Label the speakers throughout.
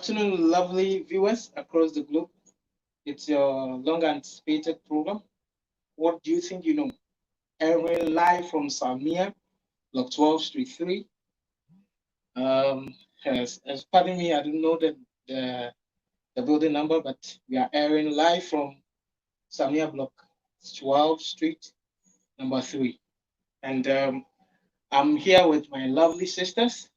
Speaker 1: afternoon, lovely viewers across the globe. It's your long anticipated program. What do you think you know? Airing live from Salmia, Block 12, Street 3. Pardon me, I don't know the building number, but we are airing live from Salmia Block 12, Street number 3. And I'm here with my lovely sisters.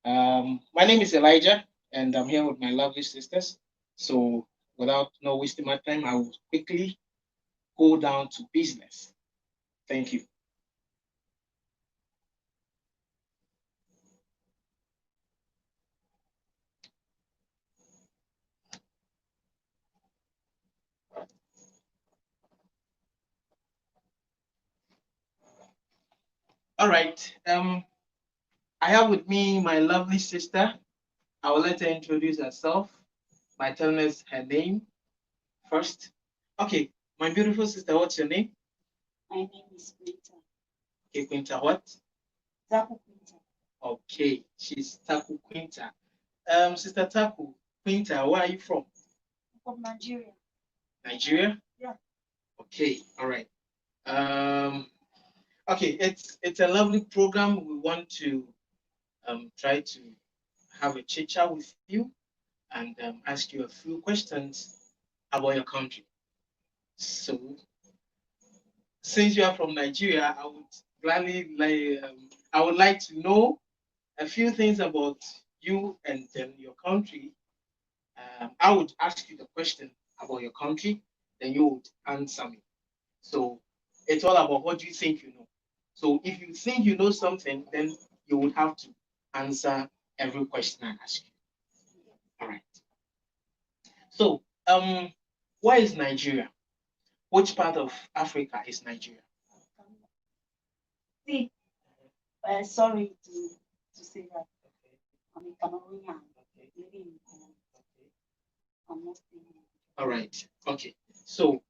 Speaker 1: My name is Elijah, and I'm here with my lovely sisters. So, without no wasting my time, I will quickly go down to business. Thank you. All right. I have with me my lovely sister. I will let her introduce herself by telling us her name first. Okay, my beautiful sister, what's your name?
Speaker 2: My name is Quinta.
Speaker 1: Okay, Quinta, what?
Speaker 2: Taku Quinta.
Speaker 1: Okay, she's Taku Quinta. Sister Taku Quinta, where are you from?
Speaker 2: From Nigeria.
Speaker 1: Nigeria?
Speaker 2: Yeah.
Speaker 1: Okay, all right. Okay, it's a lovely program. We want to try to have a chit chat with you and ask you a few questions about your country. So, since you are from Nigeria, I would gladly I would like to know a few things about you and your country. I would ask you the question about your country, then you would answer me. So it's all about what you think you know. So if you think you know something, then you would have to answer every question I ask you. All right. So where is Nigeria? Which part of Africa is Nigeria?
Speaker 2: See, sorry to say that. I'm a Cameroonian living in Cameroon. I'm not staying in.
Speaker 1: All right. Okay. So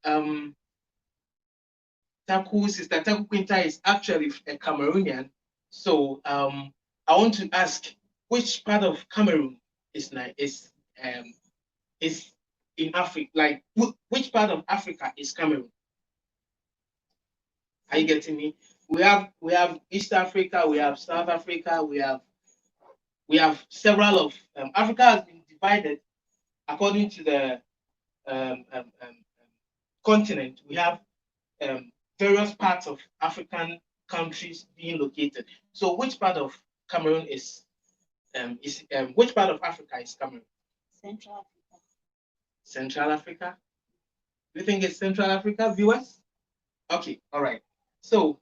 Speaker 1: Sister Taku Quinta is actually a Cameroonian. So I want to ask which part of Cameroon is um is in Africa? Like which part of Africa is Cameroon? Are you getting me? We have East Africa, we have South Africa, we have several of Africa has been divided according to the continent. We have various parts of African countries being located. So which part of Cameroon is which part of Africa is Cameroon?
Speaker 2: Central Africa.
Speaker 1: Central Africa? Do you think it's Central Africa, viewers? Okay, all right. So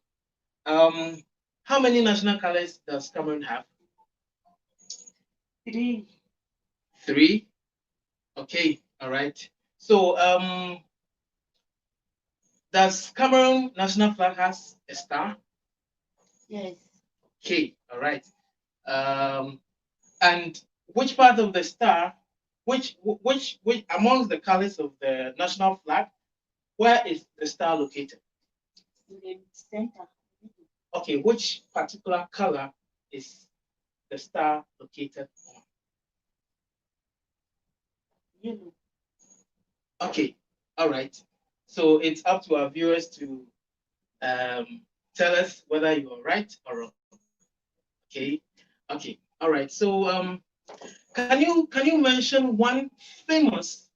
Speaker 1: how many national colors does Cameroon have?
Speaker 2: 3.
Speaker 1: 3. Okay, all right. So does Cameroon national flag has a star?
Speaker 2: Yes.
Speaker 1: Okay, all right. And which part of the star, which amongst the colors of the national flag, where is the star located?
Speaker 2: In the center.
Speaker 1: Okay, which particular color is the star located on?
Speaker 2: Yellow.
Speaker 1: Okay, all right. So it's up to our viewers to tell us whether you are right or wrong. Okay, okay, all right. So can you mention one famous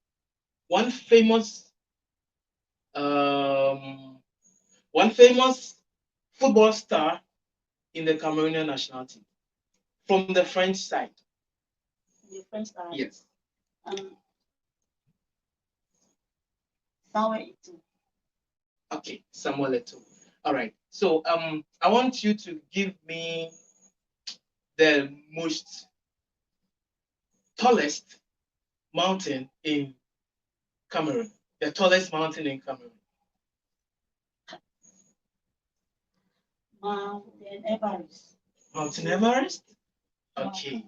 Speaker 1: um one famous football star in the Cameroonian national team from the French side?
Speaker 2: The French side.
Speaker 1: Yes.
Speaker 2: Samuel Eto'o.
Speaker 1: Okay, Samuel Eto'o. All right. So I want you to give me the most tallest mountain in Cameroon. The tallest mountain in Cameroon.
Speaker 2: Mountain Everest.
Speaker 1: Mountain Everest? Okay.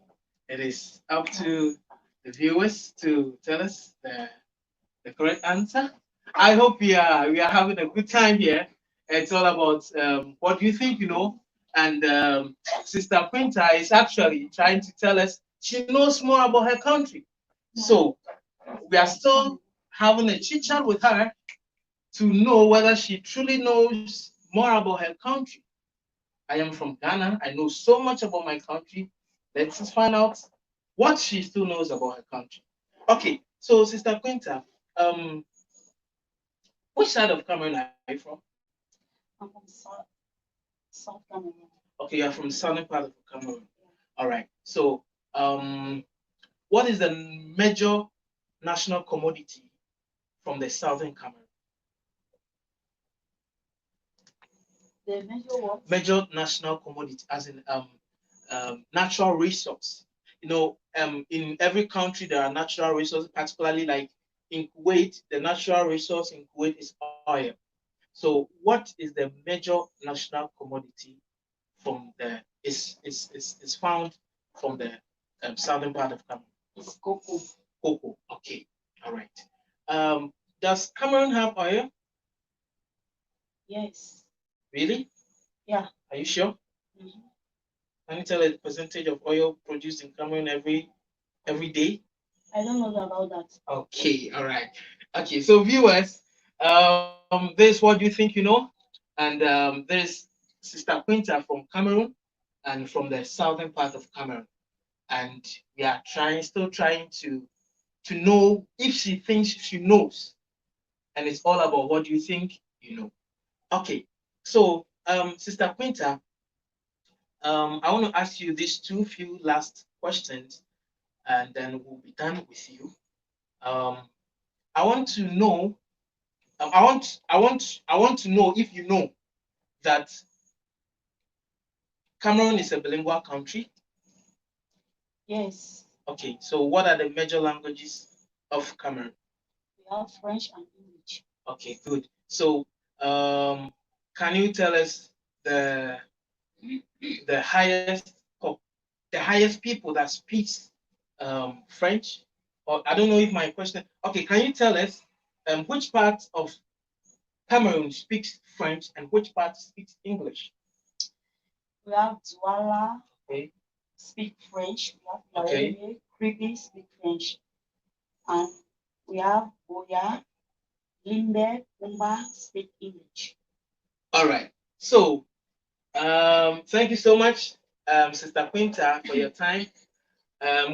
Speaker 1: It is up to the viewers to tell us the correct answer. I hope we are having a good time here. It's all about what do you think you know, and Sister Quinta is actually trying to tell us she knows more about her country. So we are still having a chit chat with her to know whether she truly knows more about her country. I am from Ghana. I know so much about my country. Let's just find out what she still knows about her country. Okay, so Sister Quinta, which side of Cameroon are you from?
Speaker 2: I'm from South Cameroon.
Speaker 1: Okay, you're from southern part of Cameroon. All right. So, what is the major national commodity from the southern Cameroon?
Speaker 2: The major what?
Speaker 1: Major national commodity, as in natural resource. In every country there are natural resources, particularly like in Kuwait, the natural resource in Kuwait is oil. So, what is the major national commodity from the is found from the southern part of Cameroon?
Speaker 2: It's cocoa.
Speaker 1: Cocoa. Okay. All right. Does Cameroon have oil?
Speaker 2: Yes.
Speaker 1: Really?
Speaker 2: Yeah.
Speaker 1: Are you sure?
Speaker 2: Mhm.
Speaker 1: Can you tell a percentage of oil produced in Cameroon every day?
Speaker 2: I don't know about that.
Speaker 1: Okay. All right. Okay. So viewers, this what do you think you know? And there's Sister Quinta from Cameroon and from the southern part of Cameroon. And we are still trying to know if she thinks she knows. And it's all about what do you think you know. Okay, so Sister Quinta, I want to ask you these few last questions, and then we'll be done with you. Um, I want to know. I want to know if you know that Cameroon is a bilingual country.
Speaker 2: Yes.
Speaker 1: Okay, so what are the major languages of Cameroon?
Speaker 2: We have French and English.
Speaker 1: Okay, good. So, can you tell us the the highest the highest people that speaks French? Or I don't know if my question. Okay, can you tell us which part of Cameroon speaks French and which part speaks English?
Speaker 2: We have Douala.
Speaker 1: Okay.
Speaker 2: Speak French. We have
Speaker 1: Okay.
Speaker 2: Laembe, Kribi speak French. And we have Oya, Limbe, Kumba speak English.
Speaker 1: All right. So, thank you so much, Sister Quinta, for your time.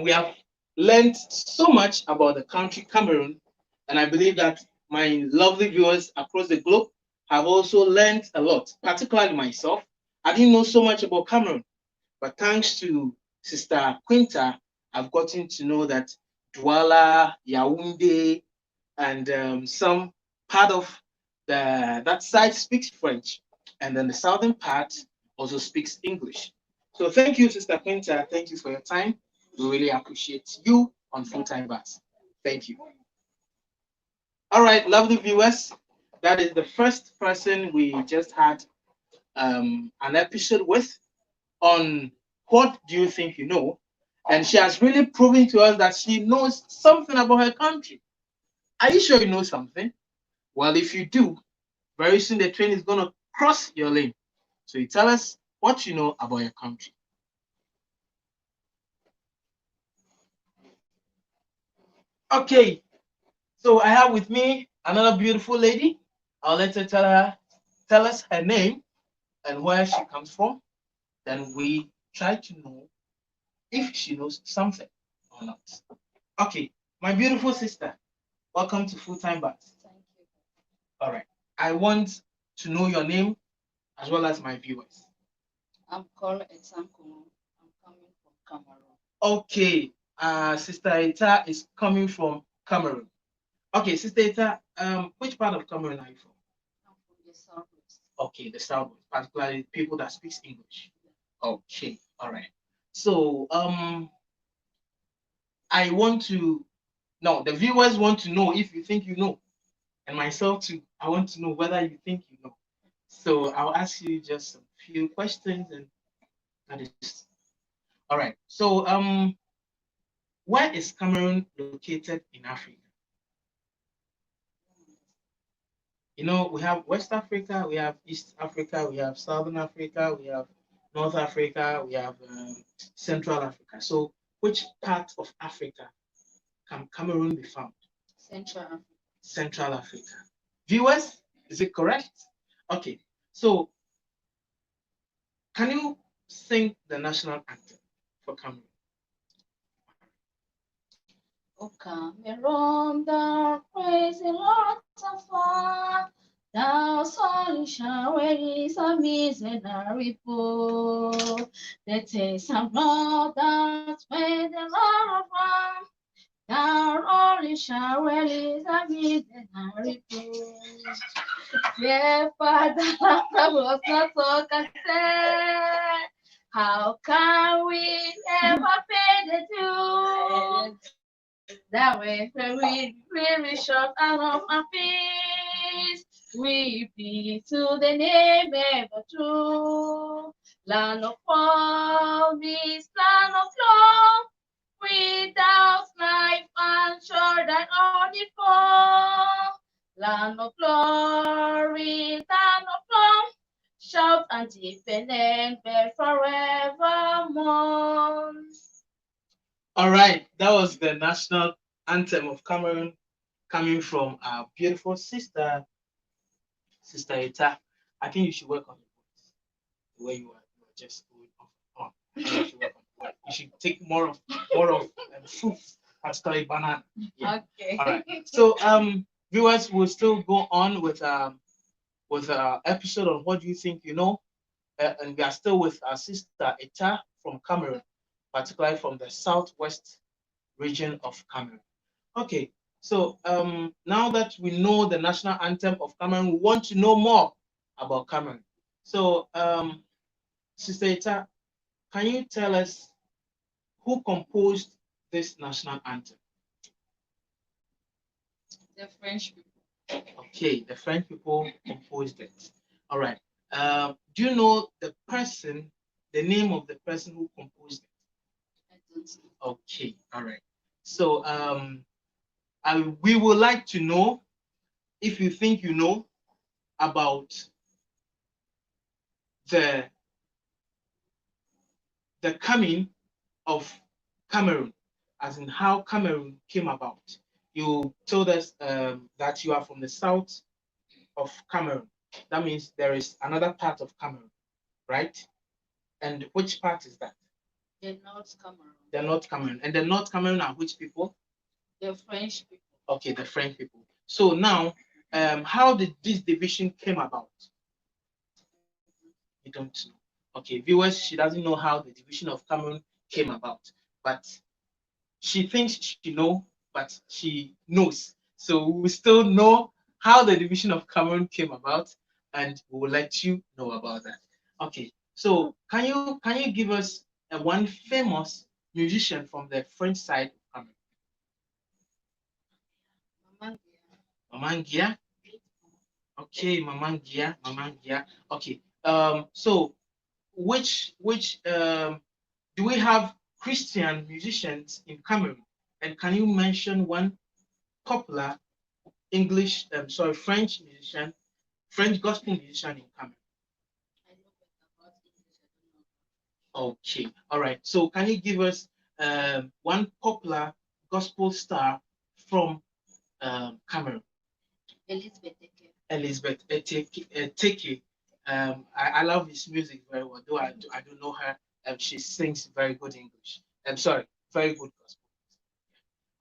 Speaker 1: We have learned so much about the country Cameroon, and I believe that my lovely viewers across the globe have also learned a lot, particularly myself. I didn't know so much about Cameroon, but thanks to Sister Quinta, I've gotten to know that Douala, Yaoundé, and some part of that side speaks French, and then the southern part also speaks English. So thank you, Sister Quinta. Thank you for your time. We really appreciate you on Full Time Bars. Thank you. All right, lovely viewers. That is the first person we just had an episode with on what do you think you know? And she has really proven to us that she knows something about her country. Are you sure you know something? Well, if you do, very soon the train is going to cross your lane. So you tell us what you know about your country. Okay, so I have with me another beautiful lady. I'll let her tell us her name and where she comes from. Then we try to know if she knows something or not. Okay, my beautiful sister, welcome to Full Time Bars.
Speaker 2: Thank you.
Speaker 1: All right, I want to know your name as well as my viewers.
Speaker 2: I'm called Etankumu. I'm coming from Cameroon.
Speaker 1: Okay, Sister Eta is coming from Cameroon. Okay, Sister Eta, which part of Cameroon are you from?
Speaker 2: I'm from the southwest.
Speaker 1: Okay, the southwest, particularly people that speaks English. Okay, all right. So, I want to no, the viewers want to know if you think you know, and myself too. I want to know whether you think you know. So I'll ask you just a few questions, and that is all right. So, where is Cameroon located in Africa? You know, we have West Africa, we have East Africa, we have Southern Africa, we have North Africa, we have Central Africa. So, which part of Africa can Cameroon be found?
Speaker 2: Central Africa.
Speaker 1: Central Africa. Viewers, is it correct? Okay, so can you sing the national anthem for Cameroon?
Speaker 2: O Cameroon, thou crazy Lord of fire, thou solely shall raise a miserable poor. The taste of blood that made the Lord of wrong, thou only shall raise a miserable poor. Dear Father, I was not so concerned. How can we ever pay the dues? That way, we really short out of my feet. We be to the name ever true. Land of promise, land of love, without life and sure that only fall. Land of glory, land of love, shout and defend but forevermore.
Speaker 1: All right, that was the national anthem of Cameroon, coming from our beautiful sister, Sister Eta. I think you should work on your voice. The way you are just going off on. I think you should work on your voice. You should take more of fruits, particularly banana. Yeah.
Speaker 2: Okay.
Speaker 1: All right. So viewers will still go on with episode on what do you think you know, and we are still with our sister Eta from Cameroon, particularly from the southwest region of Cameroon. Okay, so now that we know the national anthem of Cameroon, we want to know more about Cameroon. So, Sister Eta, can you tell us who composed this national anthem?
Speaker 2: The French people.
Speaker 1: Okay, the French people composed it. All right. Do you know the name of the person who composed it?
Speaker 2: I don't know.
Speaker 1: Okay, all right. So, we would like to know if you think you know about the coming of Cameroon, as in how Cameroon came about. You told us that you are from the south of Cameroon. That means there is another part of Cameroon, right? And which part is that?
Speaker 2: The North Cameroon.
Speaker 1: The North Cameroon. And the North Cameroon are which people?
Speaker 2: The French people.
Speaker 1: Okay, the French people. So now, how did this division came about? You don't know. Okay, viewers, she doesn't know how the division of Cameroon came about, but she thinks she know, but she knows. So we will still know how the division of Cameroon came about, and we will let you know about that. Okay, so can you give us one famous musician from the French side of Cameroon? Mamangia. Okay, Mamangia. Okay. So which do we have Christian musicians in Cameroon? And can you mention one popular French musician, French gospel musician in Cameroon? Okay, all right. So can you give us one popular gospel star from Cameroon? Elizabeth Eteke. I love his music very well, though I don't know her. She sings very good English. I'm sorry, very good gospel.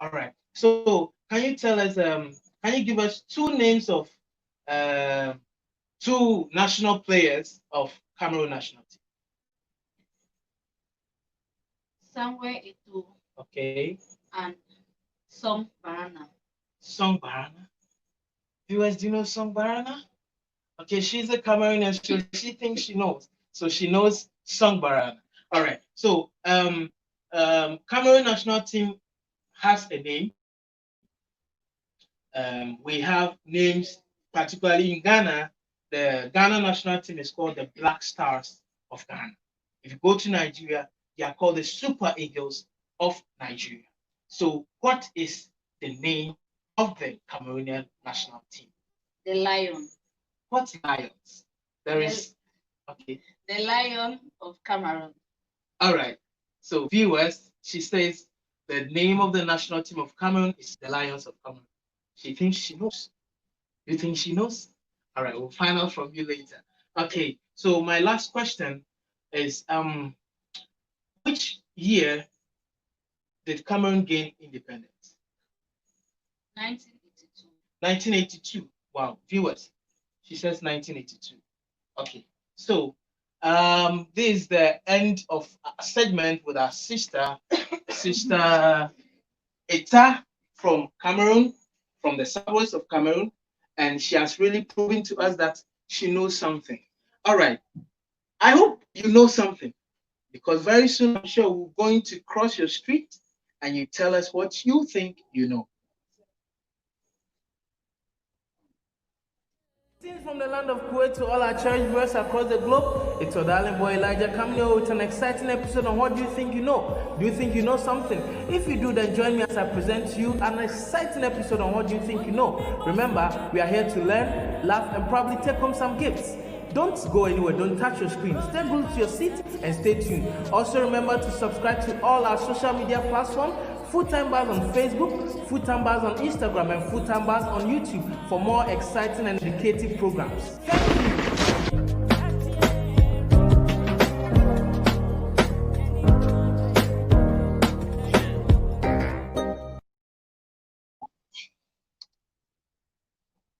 Speaker 1: All right. So can you tell us? Can you give us two names of two national players of Cameroon national team?
Speaker 2: Samuel Eto'o.
Speaker 1: Okay.
Speaker 2: And Song Barana.
Speaker 1: Song Barana. Viewers, do you know Song Barana? Okay, she's a Cameroonian, so she thinks she knows. So she knows Song Barana. All right. So Cameroon national team has a name. We have names, particularly in Ghana. The Ghana national team is called the Black Stars of Ghana. If you go to Nigeria, they are called the Super Eagles of Nigeria. So what is the name of the Cameroonian national team?
Speaker 2: The Lion.
Speaker 1: What Lions? There is, okay.
Speaker 2: The Lion of Cameroon.
Speaker 1: All right. So viewers, she says the name of the national team of Cameroon is the Lions of Cameroon. She thinks she knows. You think she knows? All right, we'll find out from you later. Okay, so my last question is which year did Cameroon gain independence?
Speaker 2: 1982.
Speaker 1: 1982. Wow, viewers, she says 1982. Okay, so this is the end of a segment with our sister Eta from Cameroon, from the southwest of Cameroon, and she has really proven to us that she knows something. All right, I hope you know something, because very soon I'm sure we're going to cross your street and you tell us what you think you know. From the land of Kuwait to all our cherished viewers across the globe, it's your darling boy Elijah coming here with an exciting episode on What Do You Think You Know? Do you think you know something? If you do, then join me as I present to you an exciting episode on What Do You Think You Know? Remember, we are here to learn, laugh, and probably take home some gifts. Don't go anywhere, don't touch your screen. Stay glued to your seat and stay tuned. Also remember to subscribe to all our social media platforms, Food Time Bars on Facebook, Food Time Bars on Instagram, and Food Time Bars on YouTube for more exciting and educative programs. Thank you.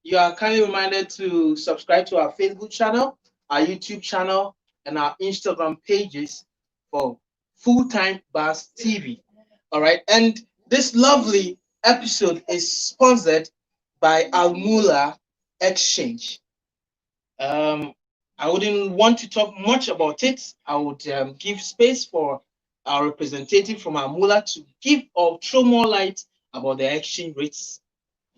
Speaker 1: You are kindly reminded to subscribe to our Facebook channel, our YouTube channel, and our Instagram pages for Full Time Bars TV. All right, and this lovely episode is sponsored by Almula Exchange. I wouldn't want to talk much about it. I would give space for our representative from Almula to give or throw more light about the exchange rates.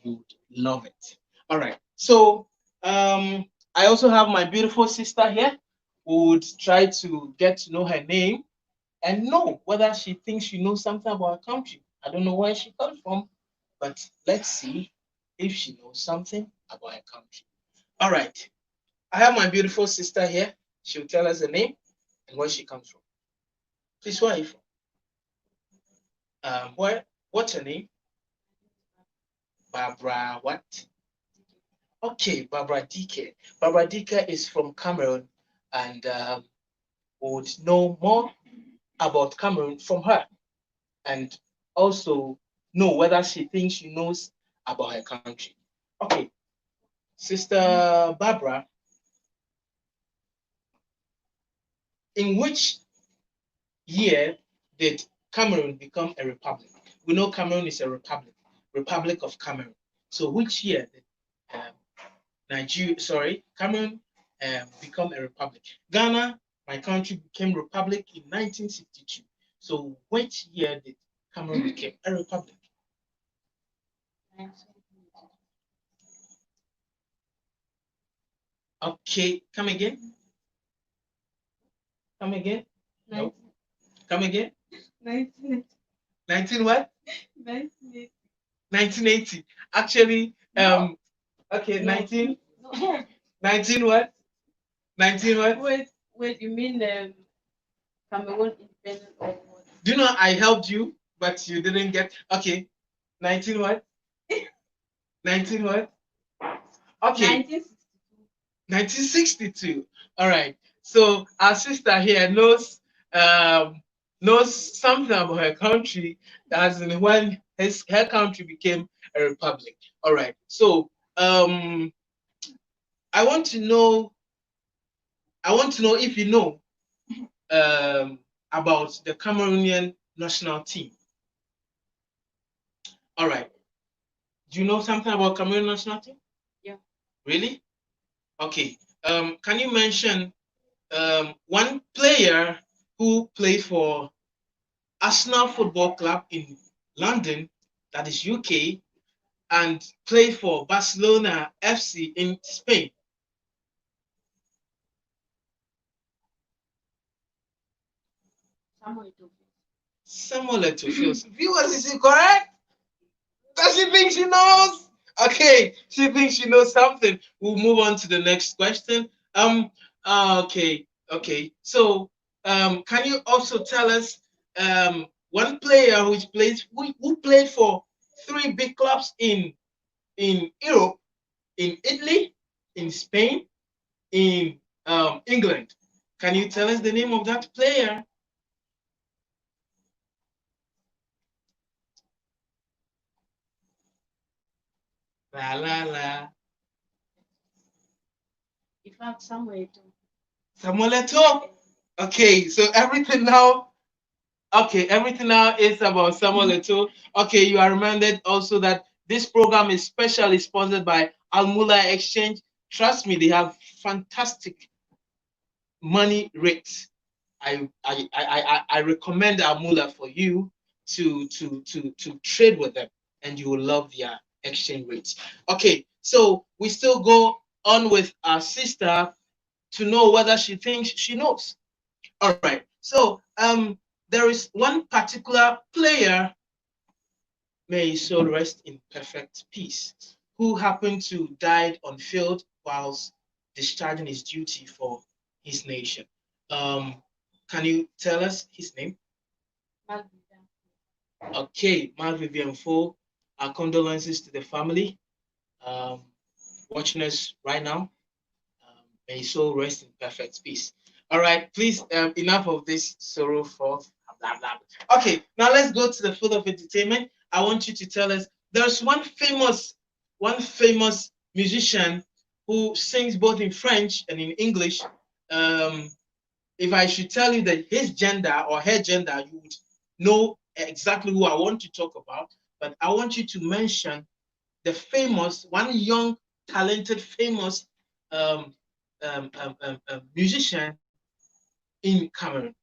Speaker 1: You would love it. All right. So I also have my beautiful sister here who would try to get to know her name and know whether she thinks she knows something about her country. I don't know where she comes from, but let's see if she knows something about her country. All right. I have my beautiful sister here. She'll tell us the name and where she comes from. Please, where are you from? What's your name? Barbara what? Okay, Barbara Dike. Barbara Dike is from Cameroon and would know more about Cameroon from her and also know whether she thinks she knows about her country. Okay, Sister Barbara, in which year did Cameroon become a republic? We know Cameroon is a republic, Republic of Cameroon. So which year did Cameroon become a republic? Ghana, my country, became republic in 1962. So which year did Cameroon become a republic? Okay, come again. Come again. No. Come again. 19 what? 1980. 1980. Actually, okay, no. 19 what? 19 what?
Speaker 2: Wait, you mean Cameroon independent or what?
Speaker 1: Do you know I helped you, but you didn't get okay. 19 what? 19 what? Okay. 1962. All right. So our sister here knows something about her country, as in when her country became a republic. All right. So I want to know if you know about the Cameroonian national team. All right. Do you know something about Cameroon national team?
Speaker 2: Yeah.
Speaker 1: Really? Okay. Can you mention one player who played for Arsenal Football Club in London, that is UK, and played for Barcelona FC in Spain? Samuel Eto'o. Viewers, is it correct? Does she think she knows? Okay, she thinks she knows something. We'll move on to the next question. Okay. So, can you also tell us one player who played for three big clubs in Europe, in Italy, in Spain, in England. Can you tell us the name of that player? La la la.
Speaker 2: In fact, Samuel Eto'o.
Speaker 1: Samuel Eto'o. Okay, so everything now. Okay, everything now is about Samuel Eto'o. Okay, you are reminded also that this program is specially sponsored by Almula Exchange. Trust me, they have fantastic money rates. I recommend Almula for you to trade with them, and you will love their exchange rates. Okay, so we still go on with our sister to know whether she thinks she knows. All right. So there is one particular player, may his soul rest in perfect peace, who happened to die on field whilst discharging his duty for his nation. Um, can you tell us his name?
Speaker 2: Mark Vivian.
Speaker 1: Okay, Mark Vivian Foe. Our condolences to the family um, watching us right now. May his soul rest in perfect peace. All right, please, enough of this sorrow for blah, blah, blah. Okay, now let's go to the field of entertainment. I want you to tell us there's one famous musician who sings both in French and in English. Um, if I should tell you that his gender or her gender, you would know exactly who I want to talk about. But I want you to mention the famous, one young, talented, famous um, musician in Cameroon.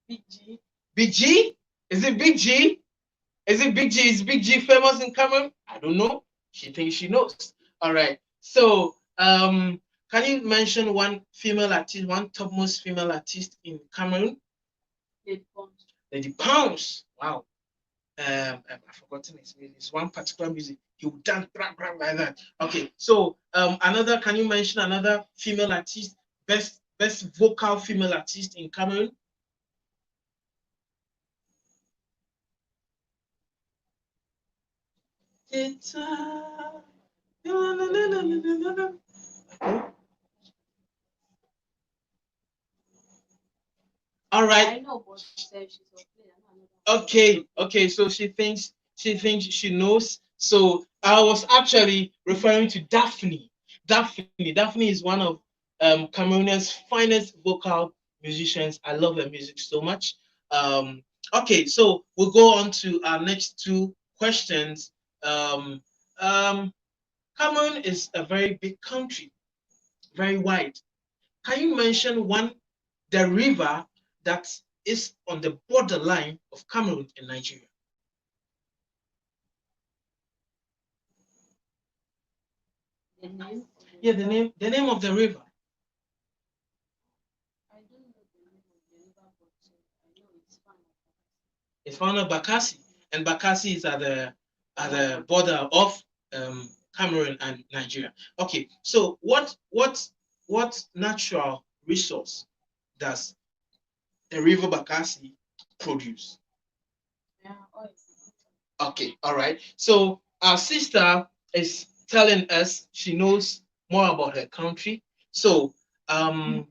Speaker 2: Big G.
Speaker 1: Big G? Is it Big G? Is it Big G? Is Big G famous in Cameroon? I don't know. She thinks she knows. All right. So, can you mention one female artist, one topmost female artist in Cameroon?
Speaker 2: Lady Pounds.
Speaker 1: Lady Pounds. Wow. I've forgotten his name. It's one particular music. He would dance like that. Okay, so another. Can you mention another female artist, best vocal female artist in Cameroon? It's all right.
Speaker 2: I know, but she said she's a player.
Speaker 1: Okay. So she thinks she knows. So I was actually referring to Daphne. Daphne is one of Cameroonian's finest vocal musicians. I love her music so much. Okay, so we'll go on to our next two questions. Um, um, Cameroon is a very big country, very wide. Can you mention the river that is on the borderline of Cameroon and Nigeria?
Speaker 2: The name?
Speaker 1: Yeah, the name of the river.
Speaker 2: I don't know the name of the river, but I know it's fun.
Speaker 1: It's found at Bakassi, and Bakassi is at the border of Cameroon and Nigeria. Okay, so what natural resource does the river Bakassi produce?
Speaker 2: Yeah, oil.
Speaker 1: Okay, all right. So our sister is telling us she knows more about her country. So I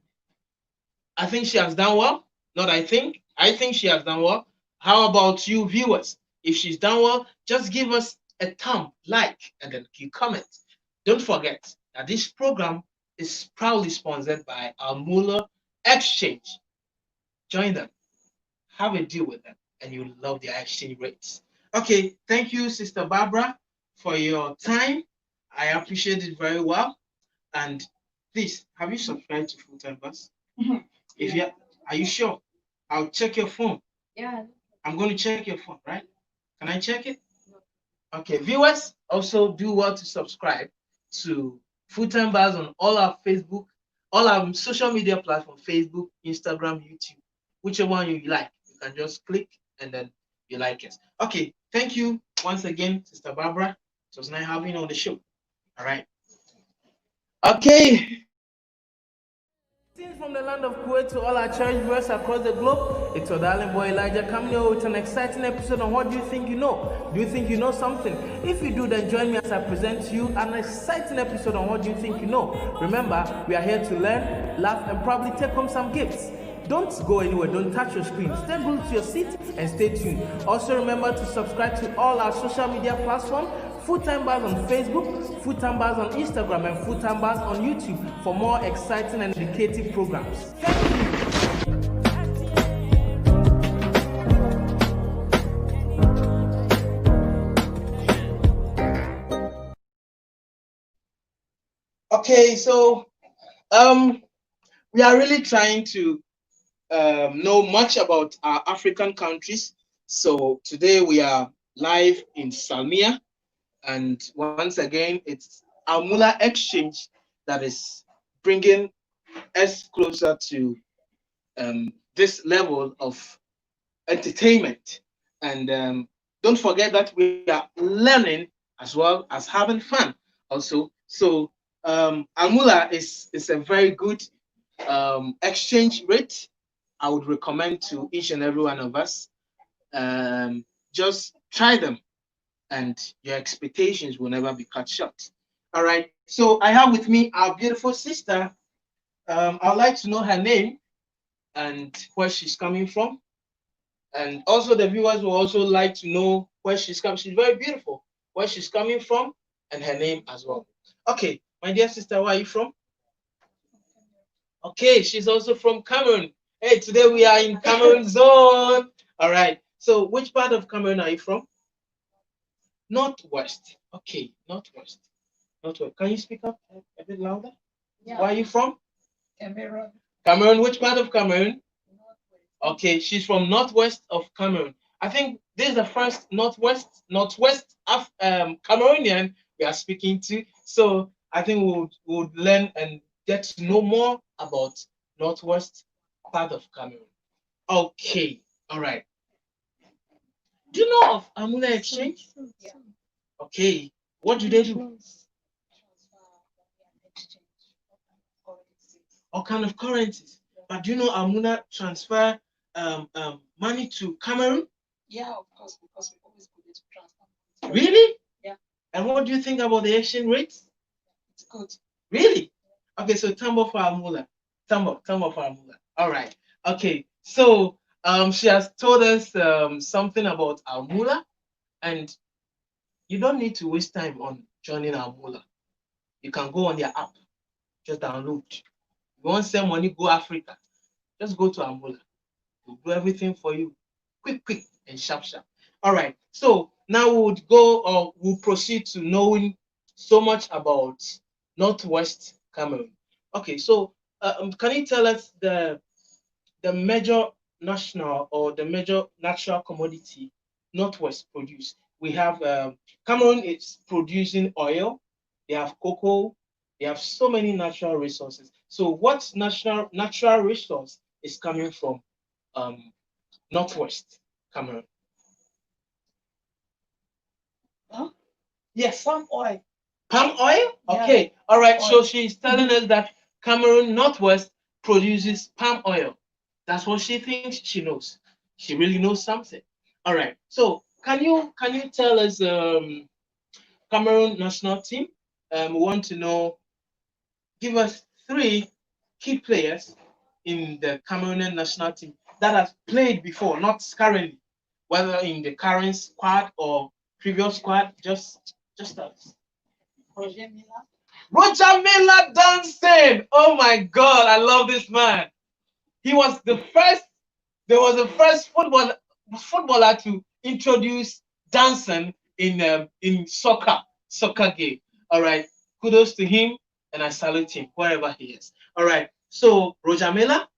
Speaker 1: think she has done well. Not I think. I think she has done well. How about you viewers? If she's done well, just give us a thumb, like, and then you comment. Don't forget that this program is proudly sponsored by Almula Exchange. Join them, have a deal with them, and you'll love their exchange rates. Okay, thank you, Sister Barbara, for your time. I appreciate it very well. And please, have you subscribed to Full Time Bus? If you are you sure? I'll check your phone.
Speaker 2: Yeah.
Speaker 1: I'm going to check your phone, right? Can I check it? Okay, viewers, also do well to subscribe to Full Time Bars on all our Facebook, all our social media platforms, Facebook, Instagram, YouTube, whichever one you like. You can just click and then you like us. Okay, thank you once again, Sister Barbara. It was nice having you on the show. All right. Okay. Greetings from the land of Kuwait to all our church viewers across the globe. It's your darling boy Elijah coming here with an exciting episode on What Do You Think You Know? Do you think you know something? If you do, then join me as I present to you an exciting episode on What Do You Think You Know? Remember, we are here to learn, laugh, and probably take home some gifts. Don't go anywhere, don't touch your screen. Stay glued to your seat and stay tuned. Also remember to subscribe to all our social media platforms, Food Time Bars on Facebook, Food Time Bars on Instagram, and Food Time Bars on YouTube for more exciting and educative programs. Thank you. Okay, so we are really trying to know much about our African countries. So today we are live in Salmia, and once again, it's Almula Exchange that is bringing us closer to this level of entertainment. And don't forget that we are learning as well as having fun also. So Almula is a very good exchange rate. I would recommend to each and every one of us. Just try them and your expectations will never be cut short. All right. So I have with me our beautiful sister. I'd like to know her name and where she's coming from. And also the viewers will also like to know where she's coming. She's very beautiful, where she's coming from, and her name as well. Okay, my dear sister, where are you from? Okay, she's also from Cameroon. Hey, today we are in Cameroon zone. All right. So which part of Cameroon are you from? Northwest. Okay, Northwest. Northwest. Can you speak up a bit louder? Yeah. Where are you from? Cameroon. Cameroon. Which part of Cameroon? Northwest. Okay, she's from Northwest of Cameroon. I think this is the first Northwest Cameroonian we are speaking to. So I think we'll learn and get to know more about Northwest part of Cameroon. Okay, all right. Do you know of Almula Exchange? Yeah. Okay, what do they do? All kind of currencies. But do you know Almuna transfer money to Cameroon? Yeah, of course, because we always go to transfer. Really? Yeah. And what do you think about the exchange rates? It's good. Really? Okay, so Tambo for Almula. Tambo for Almula. All right. Okay, so she has told us something about Almula, and you don't need to waste time on joining Almula. You can go on their app, just download. You want to send money, go Africa, just go to Almula. We'll do everything for you, quick, and sharp. All right. So now we'll proceed to knowing so much about Northwest Cameroon. Okay. So can you tell us the major national or the major natural commodity Northwest produce? We have Cameroon is producing oil. They have cocoa. They have so many natural resources. So what natural resource is coming from Northwest Cameroon? Huh? Yes, palm oil. Palm oil? Okay. Yeah. All right. Oil. So she's telling us that Cameroon Northwest produces palm oil. That's what she thinks she knows. She really knows something. All right. So can you tell us Cameroon national team? We want to know. Give us 3 key players in the Cameroonian national team that has played before, not currently, whether in the current squad or previous squad. Just us. Roger Milla. Roger Milla dancing. Oh my God, I love this man. He was the first. There was the first footballer to introduce dancing in soccer game. All right, kudos to him, and I salute him wherever he is. All right, so Roger Milla,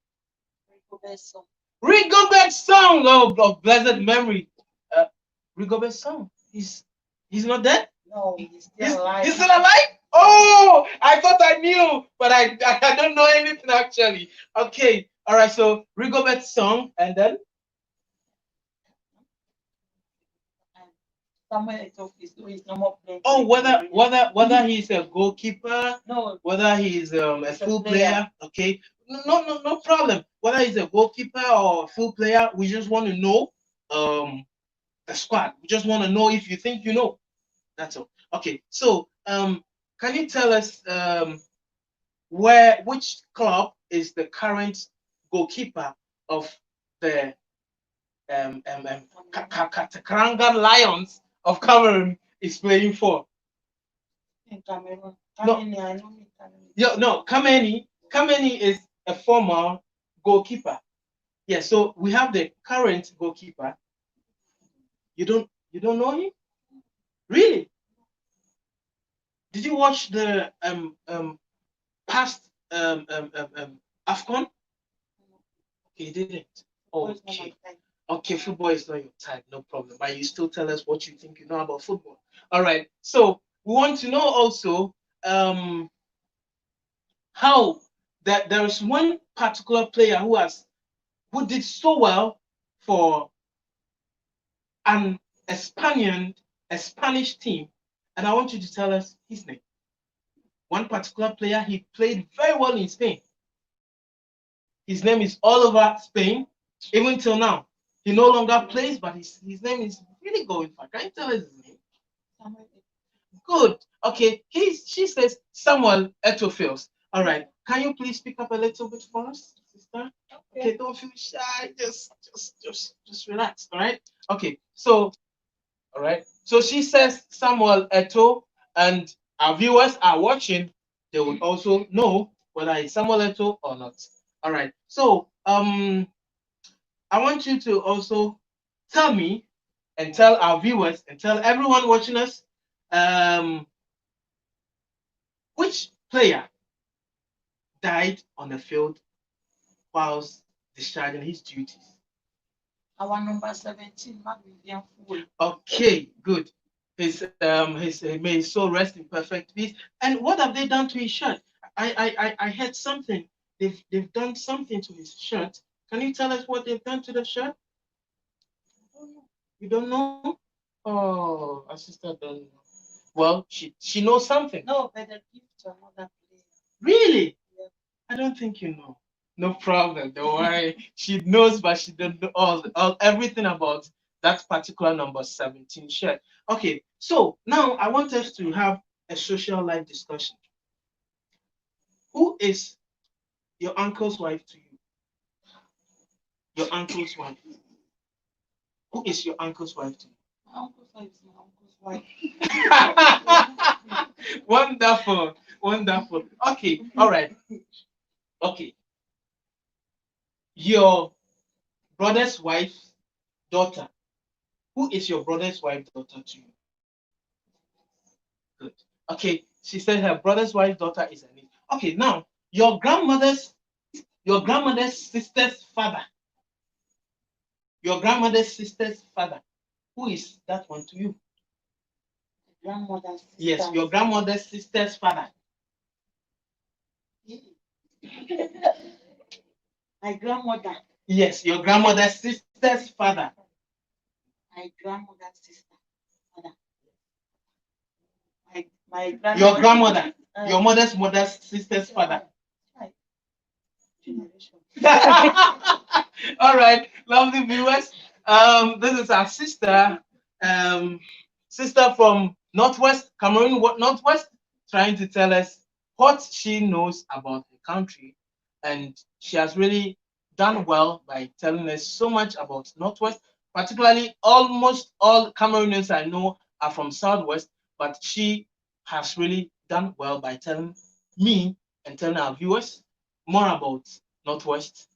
Speaker 1: Rigobert Song of blessed memory. Rigobert Song, he's not dead. No, he's still alive. He's still alive. Oh, I thought I knew, but I don't know anything actually. Okay, all right. So Rigobert Song, and then he's no more playing. Oh, whether he's a goalkeeper, no, whether he's a full player. Okay, No problem. Whether he's a goalkeeper or a full player, we just want to know the squad. We just want to know if you think you know. That's all. Okay. So can you tell us which club is the current goalkeeper of the Karanga Lions of Cameroon is playing for?
Speaker 2: In Cameroon.
Speaker 1: No.
Speaker 2: Kameni, I know me, Kameni.
Speaker 1: No, Kameni is a former goalkeeper. Yeah, so we have the current goalkeeper. You don't know him? Really? Did you watch the past AFCON? Okay, you didn't. Okay. Okay, football is not your type, no problem. But you still tell us what you think you know about football. All right. So we want to know also how that there is one particular player who did so well for a Spanish team, and I want you to tell us his name. One particular player, he played very well in Spain. His name is all over Spain, even till now. He no longer plays, but his name is really going far. Can you tell us his name? Good. Okay. She says Samuel Eto'o. All right. Can you please speak up a little bit for us, sister? Okay. Don't feel shy. Just relax. All right. Okay. So, all right. So she says Samuel Eto'o, and our viewers are watching. They will also know whether it's Samuel Eto'o or not. All right. So I want you to also tell me and tell our viewers and tell everyone watching us which player died on the field whilst discharging his duties.
Speaker 2: Our number 17, Vivian Fool.
Speaker 1: Okay, good. May his soul rest in perfect peace. And what have they done to his shirt? I heard something. They've done something to his shirt. Can you tell us what they've done to the shirt? You don't know? Oh, our sister don't know. Well, she knows something.
Speaker 2: No, but the gift to another player.
Speaker 1: Really?
Speaker 2: Yeah.
Speaker 1: I don't think you know. No problem. Don't worry. She knows, but she don't know all everything about that particular number 17 shirt. Okay, so now I want us to have a social life discussion. Who is your uncle's wife to you? Your uncle's wife. Who is your uncle's wife to you?
Speaker 2: My uncle's wife is my uncle's wife.
Speaker 1: Wonderful. Okay, all right. Okay. Your brother's wife's daughter. Who is your brother's wife's daughter to you? Good. Okay, she said her brother's wife's daughter is a niece. Okay, now your grandmother's sister's father. Your grandmother's sister's father. Who is that one to you?
Speaker 2: Grandmother's sister.
Speaker 1: Yes, your grandmother's sister's father.
Speaker 2: My grandmother.
Speaker 1: Yes, your grandmother's sister's father.
Speaker 2: My grandmother's sister. Father. My grandmother.
Speaker 1: Your grandmother. Your mother's sister's father.
Speaker 2: Generation.
Speaker 1: All right, lovely viewers. This is our sister, sister from Northwest Cameroon, Northwest, trying to tell us what she knows about the country, and she has really done well by telling us so much about Northwest. Particularly, almost all Cameroonians I know are from Southwest, but she has really done well by telling me and telling our viewers more about Northwest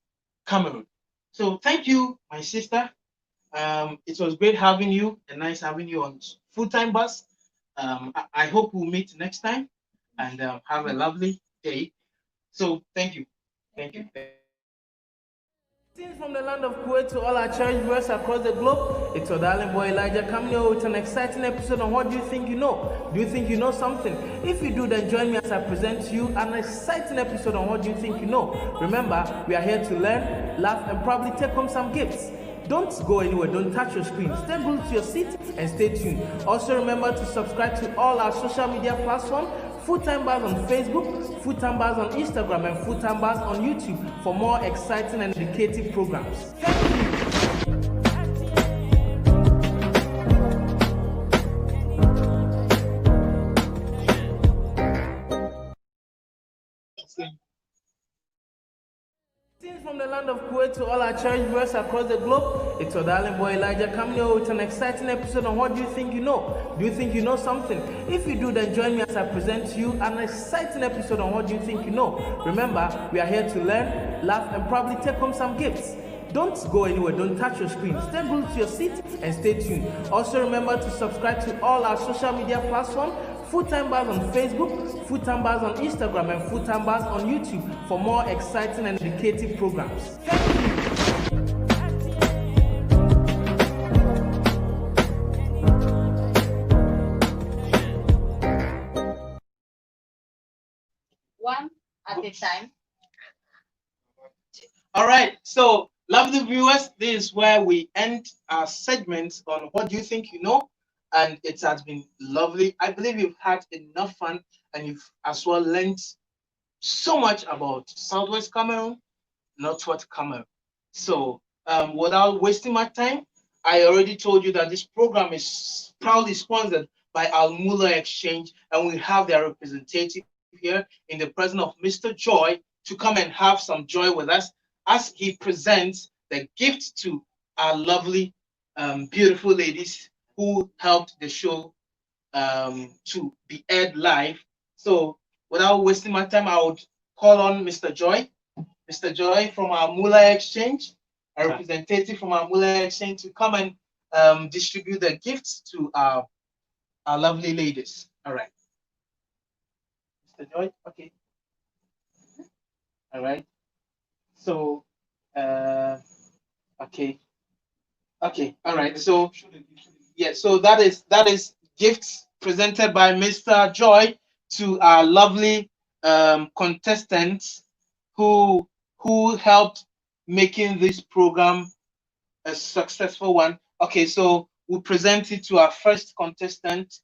Speaker 1: Cameroon. So thank you, my sister. It was great having you and nice having you on Full-Time Bus. I hope we'll meet next time and have a lovely day. So thank you. Thank you. From the land of Kuwait to all our church viewers across the globe, it's your darling boy Elijah coming here with an exciting episode on What Do You Think You Know? Do you think you know something? If you do, then join me as I present to you an exciting episode on What Do You Think You Know? Remember, we are here to learn, laugh, and probably take home some gifts. Don't go anywhere, don't touch your screen. Stay glued to your seat and stay tuned. Also remember to subscribe to all our social media platforms.
Speaker 3: Full Time Bars on Facebook, Full Time Bars on Instagram, and Full Time Bars on YouTube for more exciting and educative programs. Thank you. From the land of Kuwait to all our church viewers across the globe, it's your darling boy Elijah coming here with an exciting episode on What Do You Think You Know? Do you think you know something? If you do, then join me as I present to you an exciting episode on What Do You Think You Know? Remember, we are here to learn, laugh, and probably take home some gifts. Don't go anywhere, don't touch your screen. Stay glued to your seat and stay tuned. Also remember to subscribe to all our social media platforms, Full Time Bars on Facebook, Full Time Bars on Instagram, and Full Time Bars on YouTube for more exciting and educative programs. Thank you.
Speaker 2: One at a time.
Speaker 1: All right, so lovely viewers, this is where we end our segments on What Do You Think You Know? And it has been lovely. I believe you've had enough fun and you've as well learned so much about Southwest Cameroon, Northwest Cameroon. So without wasting my time, I already told you that this program is proudly sponsored by Al Mula Exchange, and we have their representative here in the presence of Mr. Joy to come and have some joy with us as he presents the gift to our lovely, beautiful ladies who helped the show to be aired live. So without wasting my time, I would call on Mr. Joy. Mr. Joy from our Mula Exchange, a representative from our Mula Exchange, to come and distribute the gifts to our lovely ladies. All right. Mr. Joy, okay. All right. So, okay. Okay, all right. So yeah, so that is gifts presented by Mr. Joy to our lovely contestants who helped making this program a successful one. Okay, so we'll present it to our first contestant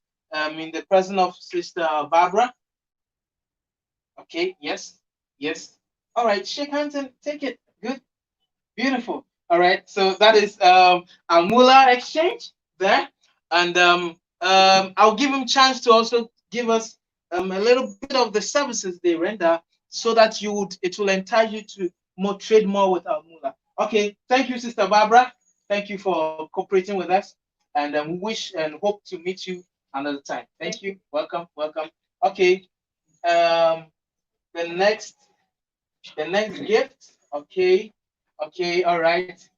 Speaker 1: in the presence of Sister Barbara. Okay, yes, yes. All right, shake hands and take it. Good, beautiful. All right, so that is Amula Exchange there, and I'll give him a chance to also give us a little bit of the services they render, so that it will entice you to trade more with Amula. Okay, thank you, Sister Barbara. Thank you for cooperating with us, and we wish and hope to meet you another time. Thank you. Welcome, welcome. Okay, the next gift. Okay. Okay, all right.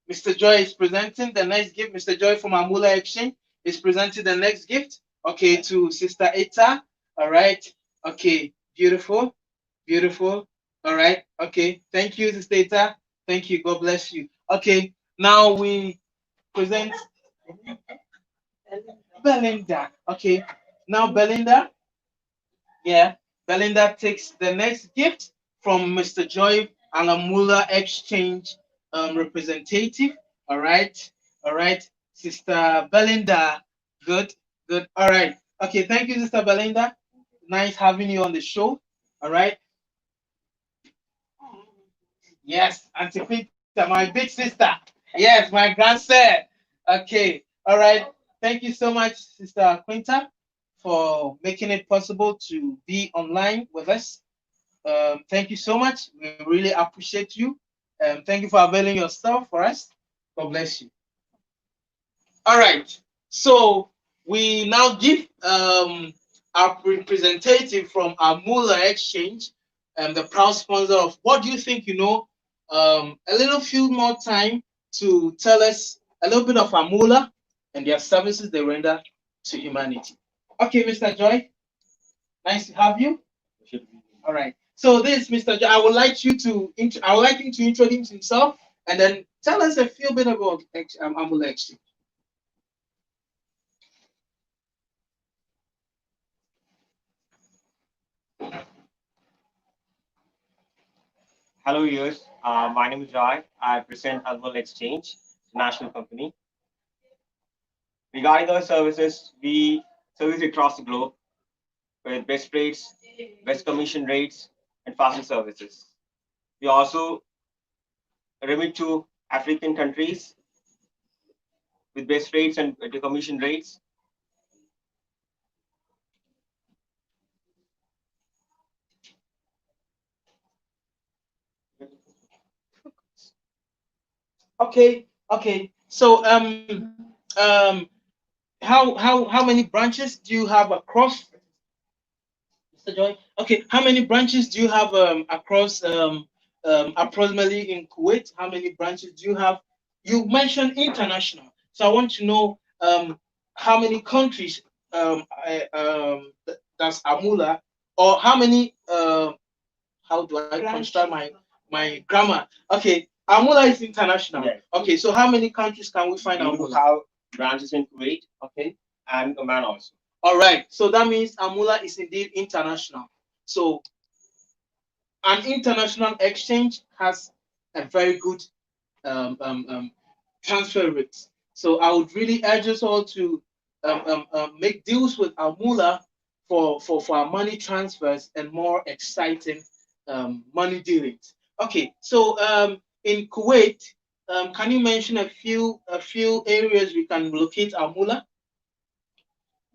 Speaker 1: Mr. Joy is presenting the next gift. Mr. Joy from Amula Exchange is presenting the next gift. Okay, to Sister Eta. All right. Okay, beautiful, beautiful. All right. Okay, thank you, Sister Eta. Thank you. God bless you. Okay, now we present Belinda. Okay, now Belinda. Yeah, Belinda takes the next gift from Mr. Joy Alamula Exchange representative. All right, Sister Belinda. Good, good. All right. Okay, thank you, Sister Belinda. Nice having you on the show. All right. Yes, Auntie Quinta, my big sister. Yes, my grandson. Okay. All right. Thank you so much, Sister Quinta, for making it possible to be online with us. Thank you so much. We really appreciate you. Thank you for availing yourself for us. God bless you. All right. So we now give our representative from our Mula Exchange, the proud sponsor of What Do You Think You Know, a little few more time to tell us a little bit of Amula and their services they render to humanity. Okay, Mr. Joy, nice to have you. All right. So this, Mr. Joy, I would like him to introduce himself and then tell us a few bit about Amula Exchange.
Speaker 4: Hello, viewers. My name is Joy. I present Almul Exchange, national company. Regarding our services, we service across the globe. with best rates, best commission rates, and faster services. We also remit to African countries with best rates and the commission rates.
Speaker 1: Okay, okay. So how many branches do you have across, Mr. Joy? Okay, how many branches do you have across approximately in Kuwait? How many branches do you have? You mentioned international, so I want to know how many countries that's Amula, or how many how do I construct my grammar? Okay, Amula is international.
Speaker 4: Yes.
Speaker 1: Okay, so how many countries can we find
Speaker 4: We do
Speaker 1: Amula?
Speaker 4: have branches in Kuwait, okay, and Oman also.
Speaker 1: All right, so that means Amula is indeed international. So an international exchange has a very good transfer rate. So I would really urge us all to make deals with Amula for our money transfers and more exciting money dealings. Okay, so in Kuwait, can you mention a few areas we can locate Amula?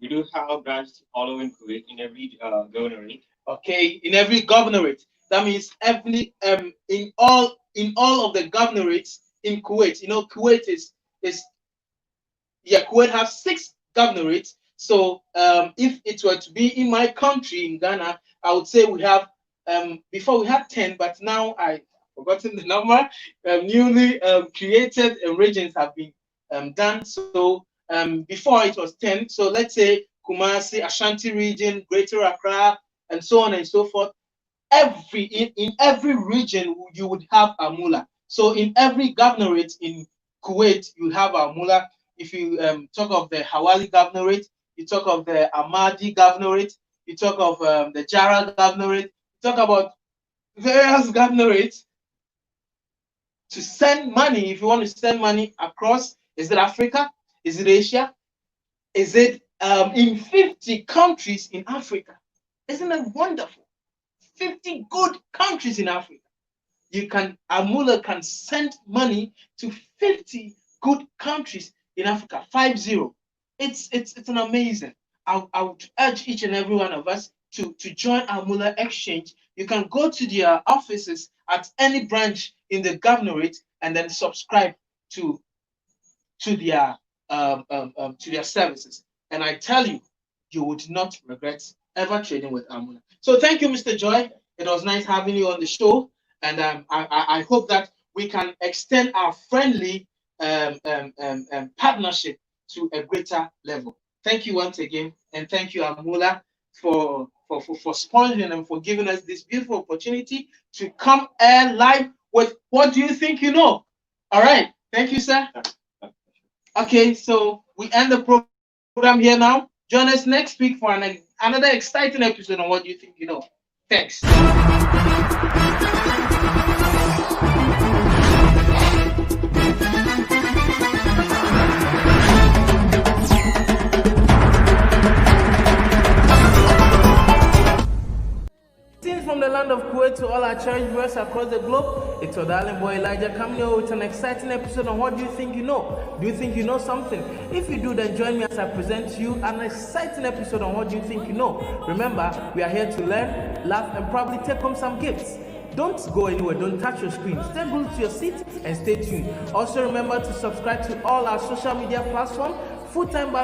Speaker 4: We do have branches all over in Kuwait in every governorate.
Speaker 1: Okay, in every governorate. That means every in all of the governorates in Kuwait. You know, Kuwait is Kuwait has 6 governorates. So if it were to be in my country in Ghana, I would say we have before we had 10, but now I forgotten the number. Newly created regions have been done. So before it was 10. So let's say Kumasi, Ashanti region, Greater Accra, and so on and so forth. In every region you would have Amula. So in every governorate in Kuwait, you have Amula. If you talk of the Hawali governorate, you talk of the Ahmadi governorate, you talk of the Jara governorate, you talk about various governorates. To send money, if you want to send money across, is it Africa? Is it Asia? Is it in 50 countries in Africa? Isn't that wonderful? 50 good countries in Africa. Amula can send money to 50 good countries in Africa. 50. It's an amazing. I would urge each and every one of us to join Amula Exchange. You can go to their offices at any branch in the governorate and then subscribe to their services. And I tell you, you would not regret ever trading with Amula. So thank you, Mr. Joy. It was nice having you on the show, and I hope that we can extend our friendly partnership to a greater level. Thank you once again, and thank you, Amula, for sponsoring and for giving us this beautiful opportunity to come air live with What Do You Think You Know? All right, thank you, sir. Okay, so we end the program here now. Join us next week for another exciting episode on What Do You Think You Know. Thanks.
Speaker 3: From the land of Kuwait to all our church viewers across the globe, it's your darling boy Elijah coming here with an exciting episode on What Do You Think You Know? Do you think you know something? If you do, then join me as I present to you an exciting episode on What Do You Think You Know? Remember, we are here to learn, laugh, and probably take home some gifts. Don't go anywhere, don't touch your screen. Stay glued to your seat and stay tuned. Also remember to subscribe to all our social media platforms, Full Time Bible